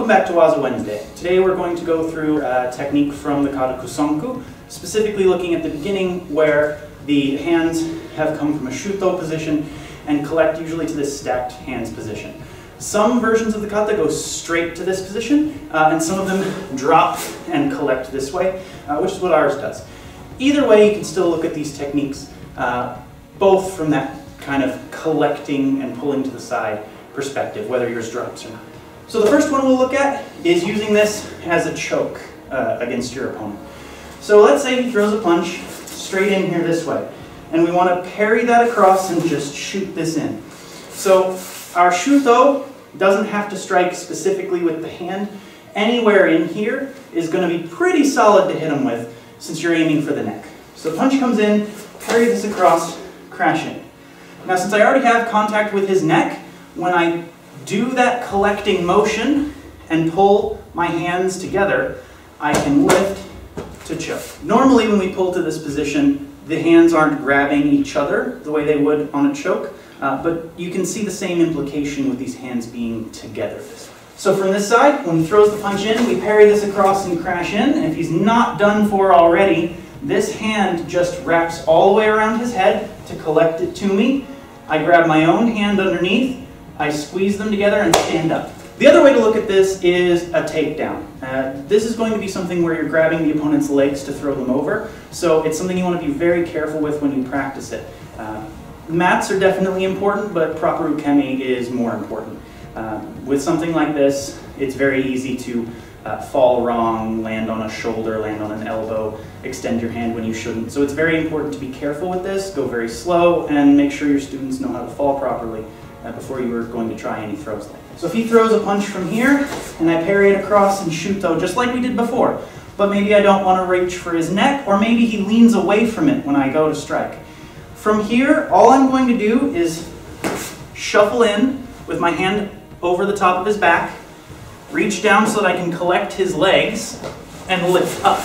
Welcome back to Waza Wednesday. Today we're going to go through a technique from the kata Kusanku, specifically looking at the beginning where the hands have come from a shuto position and collect usually to this stacked hands position. Some versions of the kata go straight to this position, and some of them drop and collect this way, which is what ours does. Either way, you can still look at these techniques, both from that kind of collecting and pulling to the side perspective, whether yours drops or not. So the first one we'll look at is using this as a choke against your opponent. So let's say he throws a punch straight in here this way, and we want to parry that across and just shoot this in. So our shuto doesn't have to strike specifically with the hand. Anywhere in here is going to be pretty solid to hit him with, since you're aiming for the neck. So punch comes in, parry this across, crash in. Now since I already have contact with his neck, when I do that collecting motion and pull my hands together, I can lift to choke. Normally when we pull to this position, the hands aren't grabbing each other the way they would on a choke, but you can see the same implication with these hands being together this way. So from this side, when he throws the punch in, we parry this across and crash in, and if he's not done for already, this hand just wraps all the way around his head to collect it to me. I grab my own hand underneath, I squeeze them together and stand up. The other way to look at this is a takedown. This is going to be something where you're grabbing the opponent's legs to throw them over, so it's something you want to be very careful with when you practice it. Mats are definitely important, but proper ukemi is more important. With something like this, it's very easy to fall wrong, land on a shoulder, land on an elbow, extend your hand when you shouldn't. So it's very important to be careful with this, go very slow, and make sure your students know how to fall properly before you are going to try any throws like that. So if he throws a punch from here, and I parry it across and shuto, just like we did before, but maybe I don't want to reach for his neck, or maybe he leans away from it when I go to strike. From here, all I'm going to do is shuffle in with my hand over the top of his back, reach down so that I can collect his legs, and lift up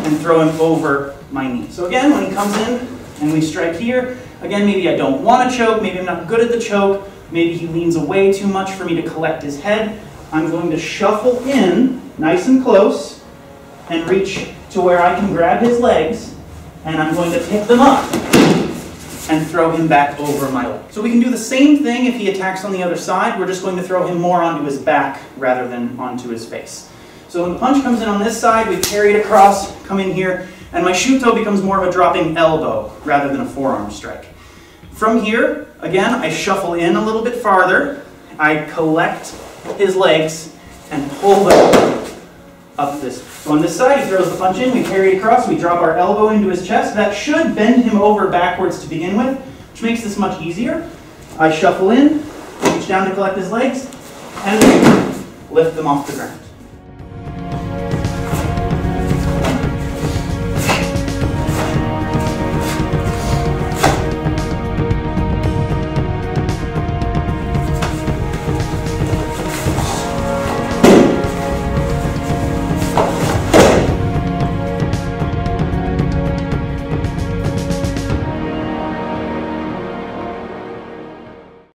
and throw him over my knee. So again, when he comes in and we strike here, again, maybe I don't want to choke, maybe I'm not good at the choke, maybe he leans away too much for me to collect his head. I'm going to shuffle in nice and close and reach to where I can grab his legs, and I'm going to pick them up and throw him back over my leg. So we can do the same thing if he attacks on the other side. We're just going to throw him more onto his back rather than onto his face. So when the punch comes in on this side, we carry it across, come in here, and my shuto becomes more of a dropping elbow rather than a forearm strike. From here, again, I shuffle in a little bit farther, I collect his legs and pull them up this. So on this side, he throws the punch in, we carry it across, we drop our elbow into his chest. That should bend him over backwards to begin with, which makes this much easier. I shuffle in, reach down to collect his legs, and lift them off the ground.